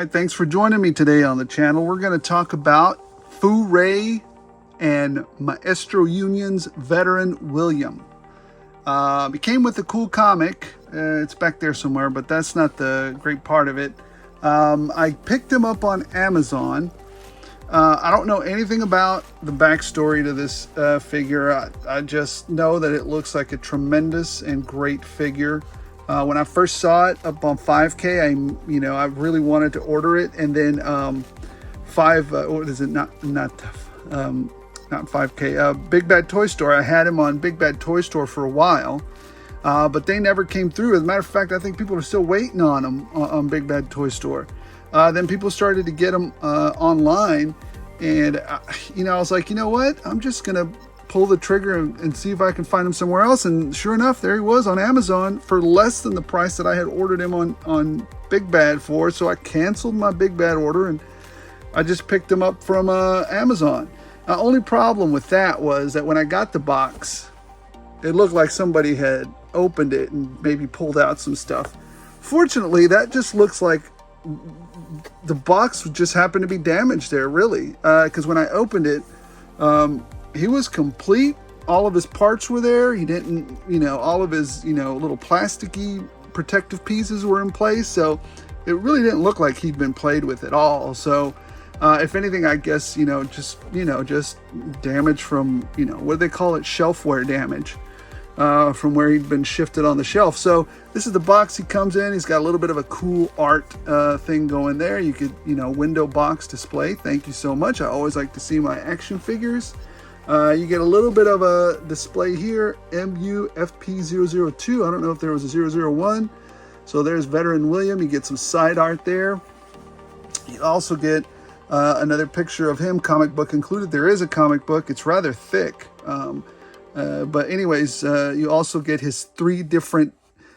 right, thanks for joining me today on the channel. We're going to talk about Furay and Maestro Union's Veteran William. He came with a cool comic. It's back there somewhere, but that's not the great part of it. I picked him up on Amazon. I don't know anything about the backstory to this figure. I just know that it looks like a tremendous and great figure. When I first saw it up on 5K, I really wanted to order it, and then what is it? Not 5K. Big Bad Toy Store. I had him on Big Bad Toy Store for a while, but they never came through. As a matter of fact, I think people are still waiting on them on Big Bad Toy Store. Then people started to get them online, and I was like, you know what? I'm just gonna pull the trigger and see if I can find him somewhere else. And sure enough, there he was on Amazon for less than the price that I had ordered him on Big Bad for. So I canceled my Big Bad order and I just picked him up from Amazon. The only problem with that was that when I got the box, it looked like somebody had opened it and maybe pulled out some stuff. Fortunately, that just looks like the box just happened to be damaged there, really, because when I opened it, he was complete. All of his parts were there. He didn't, all of his, little plasticky protective pieces were in place. So it really didn't look like he'd been played with at all. So if anything, I guess, just damage from, what do they call it? Shelfware damage from where he'd been shifted on the shelf. So this is the box he comes in. He's got a little bit of a cool art thing going there. You could, window box display. Thank you so much. I always like to see my action figures. You get a little bit of a display here, MUFP002. I don't know if there was a 001. So there's Veteran William. You get some side art there. You also get another picture of him, comic book included. There is a comic book. It's rather thick. But anyways, you also get his 3 different...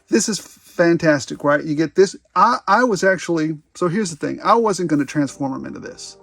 This is fantastic, right? You get this. I was actually... So here's the thing. I wasn't going to transform him into this.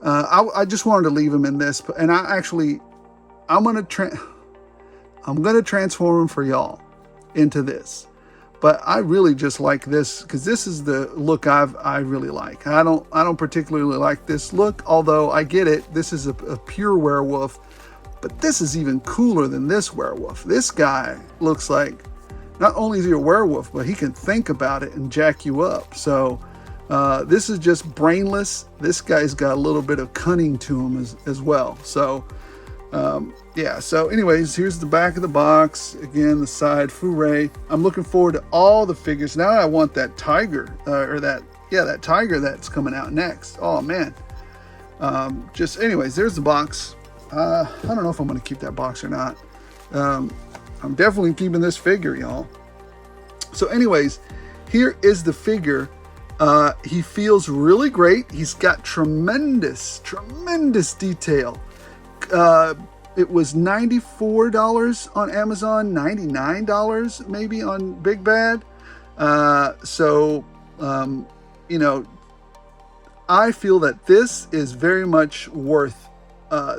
I just wanted to leave him in this, and I'm gonna transform him for y'all into this. But I really just like this because this is the look I really like. I don't particularly like this look, although I get it. This is a pure werewolf, but this is even cooler than this werewolf. This guy looks like not only is he a werewolf, but he can think about it and jack you up. So. This is just brainless. This guy's got a little bit of cunning to him as well. So, yeah. So anyways, here's the back of the box. Again, the side, Furay. I'm looking forward to all the figures. Now I want that tiger, that tiger that's coming out next. Oh, man. Anyways, there's the box. I don't know if I'm going to keep that box or not. I'm definitely keeping this figure, y'all. So anyways, here is the figure. He feels really great. He's got tremendous detail. It was $94 on Amazon, $99 maybe on Big Bad. I feel that this is very much worth,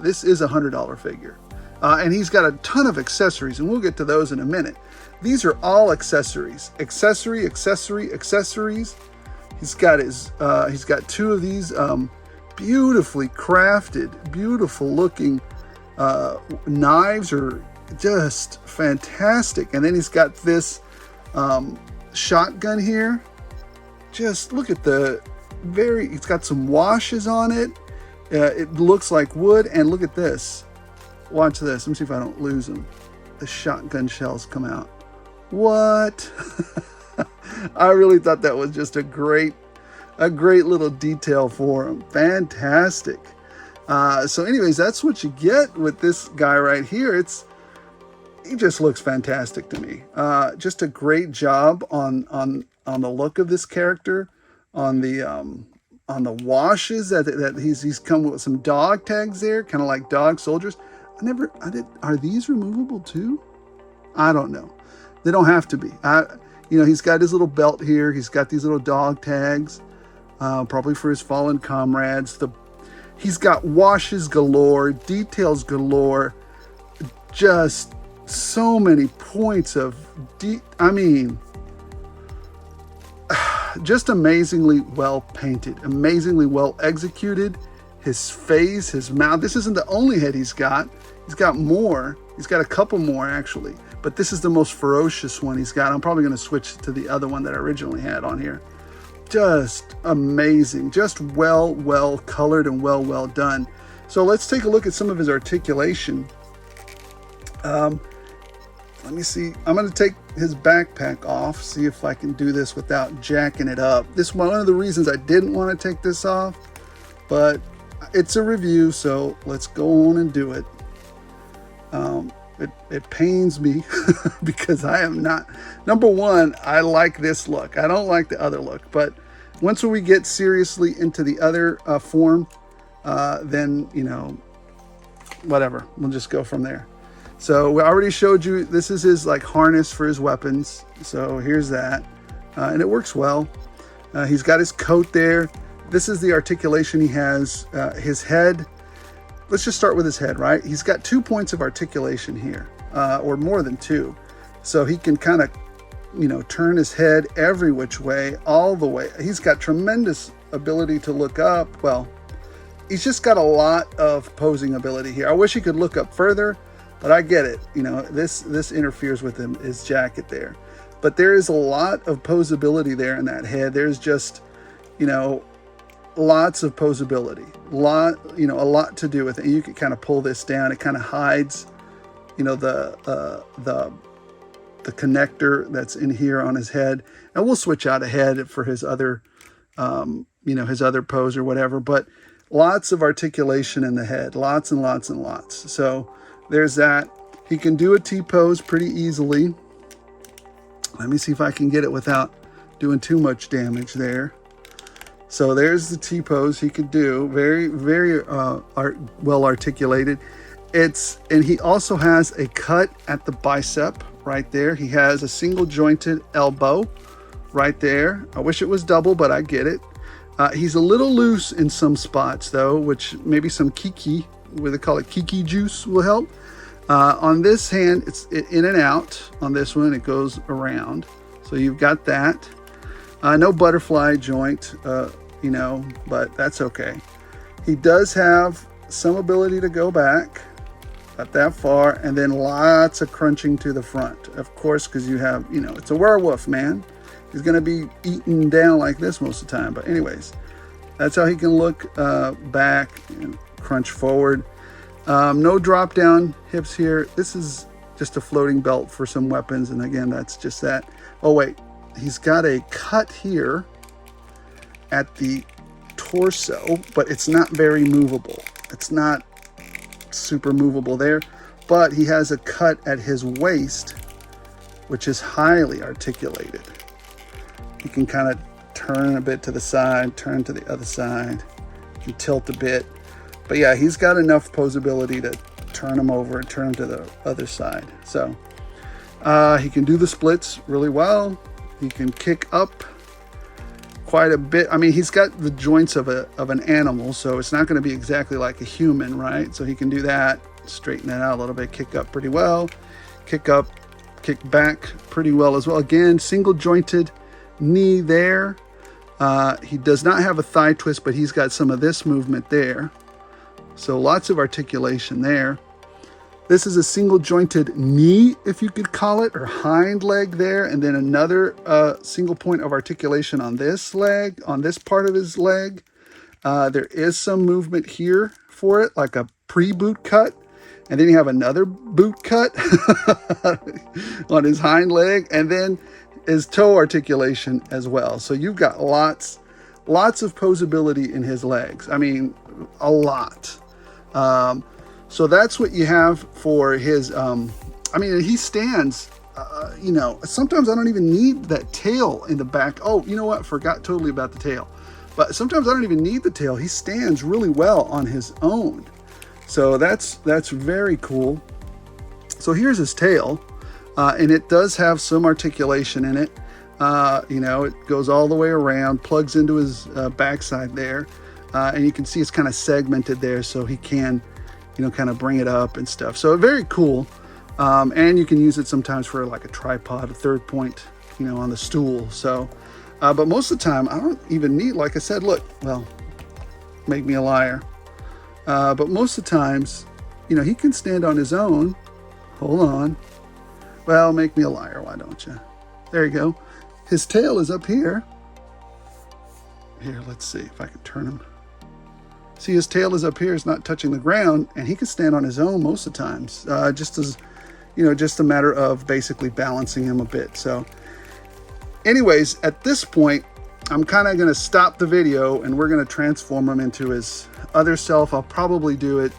this is a $100 figure. And he's got a ton of accessories, and we'll get to those in a minute. These are all accessories. Accessories. He's got 2 of these beautifully crafted, beautiful looking knives are just fantastic. And then he's got this shotgun here. Just look at it's got some washes on it. It looks like wood. And look at this. Watch this. Let me see if I don't lose them. The shotgun shells come out. What? I really thought that was just a great little detail for him. Fantastic. So anyways, that's what you get with this guy right here. He just looks fantastic to me. Just a great job on the look of this character, on the washes that he's come with some dog tags there, kind of like dog soldiers. Are these removable too? I don't know. They don't have to be. He's got his little belt here. He's got these little dog tags, probably for his fallen comrades. He's got washes galore, details galore, just so many points of just amazingly well painted, amazingly well executed. His face, his mouth. This isn't the only head he's got. He's got more. He's got a couple more actually, but this is the most ferocious one he's got. I'm probably going to switch to the other one that I originally had on here. Just amazing, just well colored and well done. So let's take a look at some of his articulation. Let me see. I'm going to take his backpack off, see if I can do this without jacking it up. This is one of the reasons I didn't want to take this off, but it's a review, so let's go on and do it. It pains me because I am not, number one, I like this look. I don't like the other look, but once we get seriously into the other form, then, you know, whatever, we'll just go from there. So we already showed you, this is his like harness for his weapons. So here's that, and it works well. He's got his coat there. This is the articulation he has. His head, let's just start with his head, right? He's got 2 points of articulation here, or more than 2. So he can kind of, you know, turn his head every which way, all the way. He's got tremendous ability to look up. Well, he's just got a lot of posing ability here. I wish he could look up further, but I get it. You know, this interferes with his jacket there. But there is a lot of posability there in that head. There's just, you know, lots of posability, a lot to do with it. You can kind of pull this down. It kind of hides, you know, the connector that's in here on his head. And we'll switch out a head for his other, you know, his other pose or whatever. But lots of articulation in the head, lots and lots and lots. So there's that. He can do a T-pose pretty easily. Let me see if I can get it without doing too much damage there. So there's the T-pose he could do. Very well articulated. And he also has a cut at the bicep right there. He has a single jointed elbow right there. I wish it was double, but I get it. He's a little loose in some spots though, which maybe some kiki, what they call it, kiki juice, will help. On this hand, it's in and out. On this one, it goes around. So you've got that. No butterfly joint, you know, but that's okay. He does have some ability to go back, not that far, and then lots of crunching to the front, of course, because you have, you know, it's a werewolf, man. He's going to be eaten down like this most of the time. But anyways, that's how he can look back and crunch forward. No drop down hips here. This is just a floating belt for some weapons. And again, that's just that. Oh, wait, he's got a cut here at the torso, but it's not very movable. It's not super movable there, but he has a cut at his waist, which is highly articulated. You can kind of turn a bit to the side, turn to the other side, you can tilt a bit. But yeah, he's got enough posability to turn him over and turn him to the other side. So he can do the splits really well. He can kick up quite a bit. I mean, he's got the joints of an animal, so it's not going to be exactly like a human, right? So he can do that, straighten that out a little bit, kick up pretty well, kick up, kick back pretty well as well. Again, single jointed knee there. He does not have a thigh twist, but he's got some of this movement there. So lots of articulation there. This is a single jointed knee, if you could call it, or hind leg there. And then another single point of articulation on this leg, on this part of his leg. There is some movement here for it, like a pre-boot cut. And then you have another boot cut on his hind leg. And then his toe articulation as well. So you've got lots of posability in his legs. I mean, a lot. So that's what you have for his, I mean, he stands, you know, sometimes I don't even need that tail in the back. Oh, you know what? Forgot totally about the tail. But sometimes I don't even need the tail. He stands really well on his own. So that's very cool. So here's his tail. And it does have some articulation in it. You know, it goes all the way around, plugs into his backside there. And you can see it's kind of segmented there, so he can, you know, kind of bring it up and stuff. So very cool. And you can use it sometimes for like a tripod, a third point, you know, on the stool. So But most of the time, I don't even need, like I said, look, well, make me a liar. But most of the times, you know, he can stand on his own. Hold on. Well, make me a liar, why don't you? There you go. His tail is up here. Here, let's see if I can turn him. See, his tail is up here. It's not touching the ground, and he can stand on his own most of the times. Just as, you know, just a matter of basically balancing him a bit. So anyways, at this point, I'm kind of going to stop the video, and we're going to transform him into his other self. I'll probably do it.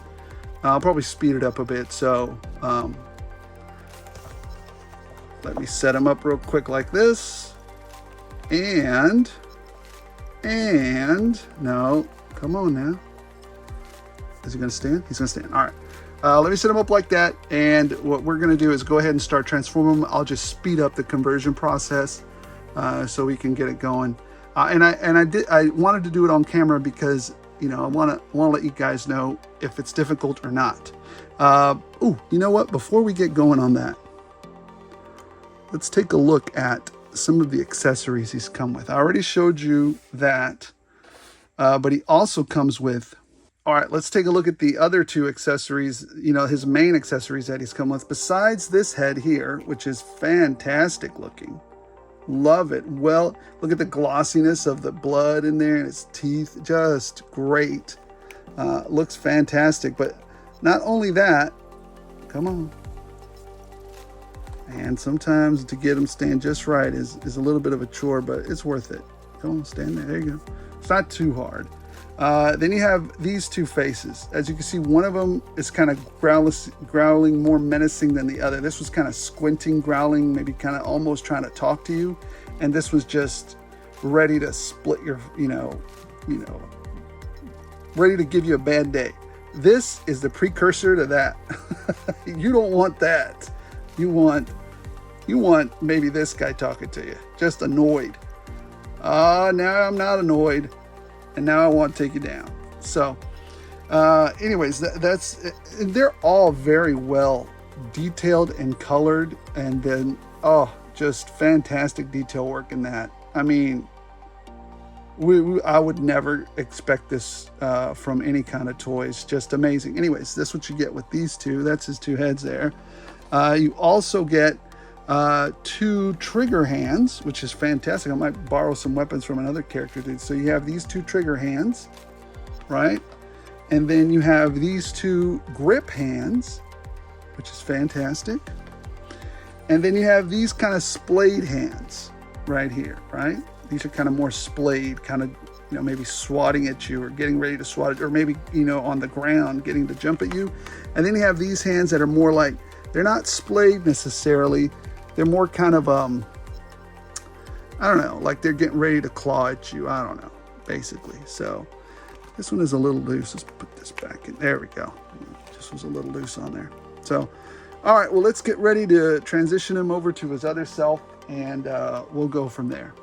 I'll probably speed it up a bit. So let me set him up real quick like this. And no, come on now. Is he going to stand? He's going to stand. All right. Let me set him up like that. And what we're going to do is go ahead and start transforming him. I'll just speed up the conversion process so we can get it going. And I wanted to do it on camera because, you know, I want to let you guys know if it's difficult or not. Oh, you know what? Before we get going on that, let's take a look at some of the accessories he's come with. I already showed you that, but he also comes with, all right, let's take a look at the other two accessories, you know, his main accessories that he's come with, besides this head here, which is fantastic looking. Love it. Well, look at the glossiness of the blood in there and his teeth, just great. Looks fantastic, but not only that, come on. And sometimes to get them stand just right is a little bit of a chore, but it's worth it. Come on, stand there. There you go. It's not too hard. Then you have these two faces. As you can see, one of them is kind of growling, more menacing than the other. This was kind of squinting, growling, maybe kind of almost trying to talk to you. And this was just ready to split your, you know, ready to give you a bad day. This is the precursor to that. You don't want that. You want maybe this guy talking to you, just annoyed. Now I'm not annoyed, and now I want to take you down. So, anyways, they're all very well detailed and colored, and then just fantastic detail work in that. I mean, I would never expect this from any kind of toys. Just amazing. Anyways, that's what you get with these two. That's his two heads there. You also get 2 trigger hands, which is fantastic. I might borrow some weapons from another character, dude. So you have these 2 trigger hands, right? And then you have these 2 grip hands, which is fantastic. And then you have these kind of splayed hands right here, right? These are kind of more splayed, kind of, you know, maybe swatting at you or getting ready to swat at you, or maybe, you know, on the ground getting to jump at you. And then you have these hands that are more like, they're not splayed necessarily. They're more kind of, I don't know, like they're getting ready to claw at you. I don't know, basically. So this one is a little loose. Let's put this back in. There we go. Just was a little loose on there. So, all right, well, let's get ready to transition him over to his other self, and we'll go from there.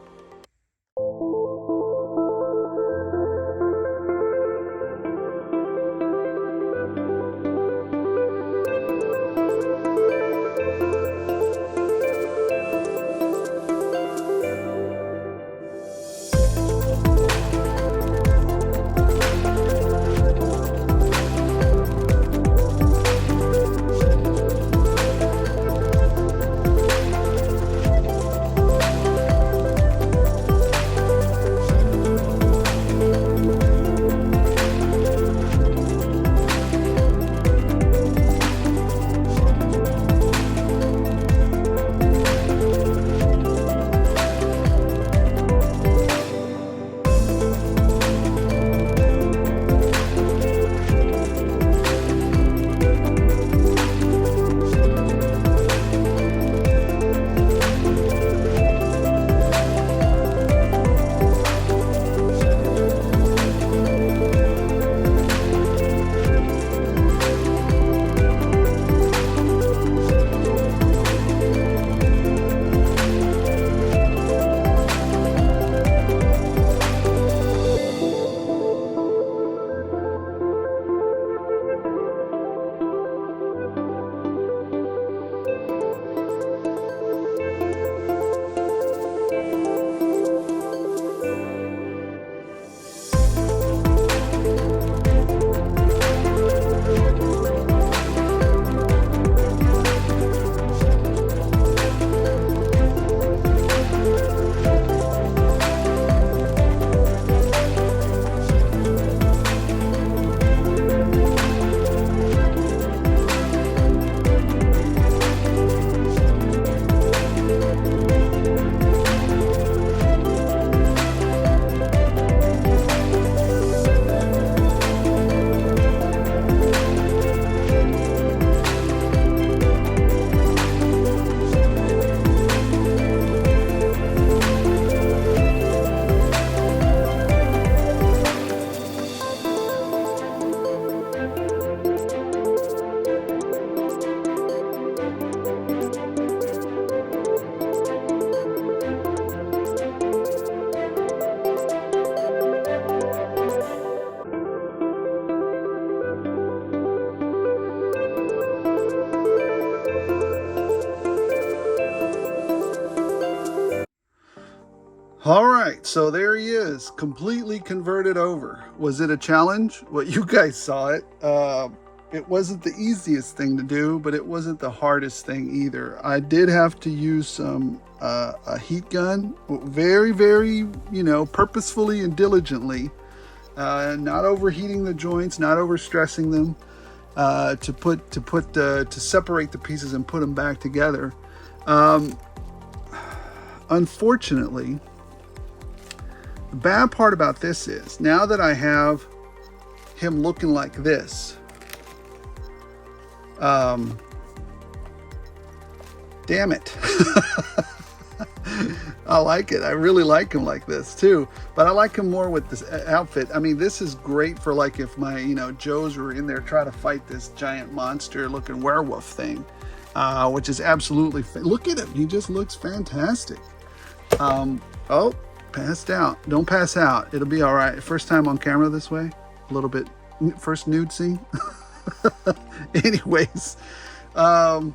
All right, so there he is, completely converted over. Was it a challenge? Well, you guys saw it. It wasn't the easiest thing to do, but it wasn't the hardest thing either. I did have to use some a heat gun, very, very, purposefully and diligently, not overheating the joints, not overstressing them, to separate the pieces and put them back together. Unfortunately, the bad part about this is, now that I have him looking like this, damn it. I like it. I really like him like this too, but I like him more with this outfit. I mean, this is great for like if my, Joes were in there trying to fight this giant monster looking werewolf thing, which is absolutely, look at him. He just looks fantastic. Oh, passed out. Don't pass out. It'll be all right. First time on camera this way. A little bit, first nude scene. Anyways, what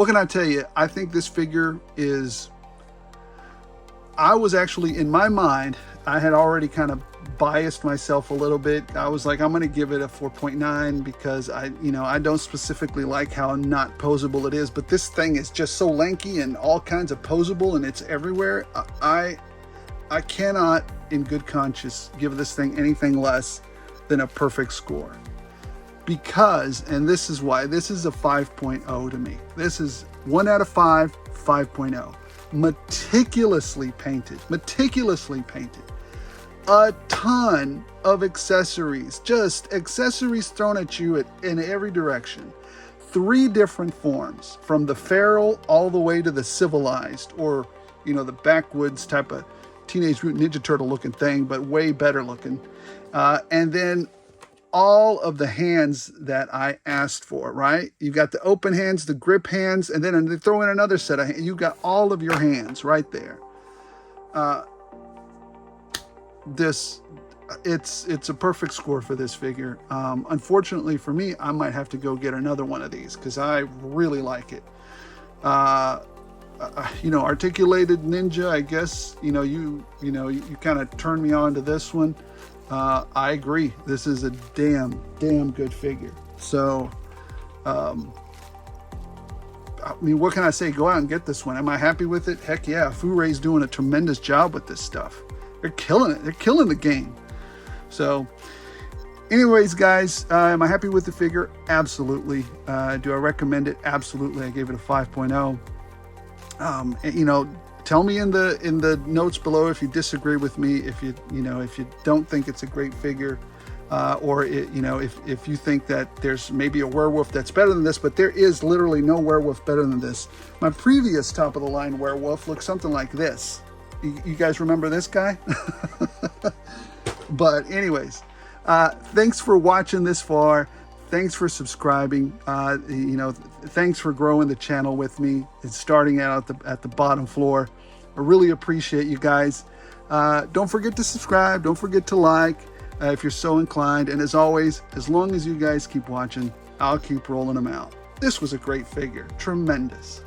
can I tell you? I think this figure is, I was actually, in my mind, I had already kind of biased myself a little bit. I was like, I'm going to give it a 4.9 because I don't specifically like how not posable it is, but this thing is just so lanky and all kinds of posable and it's everywhere. I cannot in good conscience give this thing anything less than a perfect score. Because, and this is why, this is a 5.0 to me. This is 1 out of 5, 5.0. Meticulously painted. A ton of accessories, just accessories thrown at you in every direction. 3 different forms, from the feral all the way to the civilized, or, the backwoods type of Teenage Mutant Ninja Turtle looking thing, but way better looking. And then all of the hands that I asked for, right? You've got the open hands, the grip hands, and then they throw in another set of hands. You've got all of your hands right there. It's a perfect score for this figure. Unfortunately for me, I might have to go get another one of these because I really like it. Articulated Ninja, I guess, you kind of turned me on to this one. I agree. This is a damn good figure. So, what can I say? Go out and get this one. Am I happy with it? Heck yeah. Furay's doing a tremendous job with this stuff. They're killing it. They're killing the game. So, anyways, guys, am I happy with the figure? Absolutely. Do I recommend it? Absolutely. I gave it a 5.0. Tell me in the notes below if you disagree with me, if you don't think it's a great figure, or if you think that there's maybe a werewolf that's better than this, but there is literally no werewolf better than this. My previous top of the line werewolf looked something like this. You guys remember this guy? But anyways, thanks for watching this far. Thanks for subscribing. Thanks for growing the channel with me. It's starting out at the bottom floor. I really appreciate you guys. Don't forget to subscribe. Don't forget to like if you're so inclined. And as always, as long as you guys keep watching, I'll keep rolling them out. This was a great figure. Tremendous.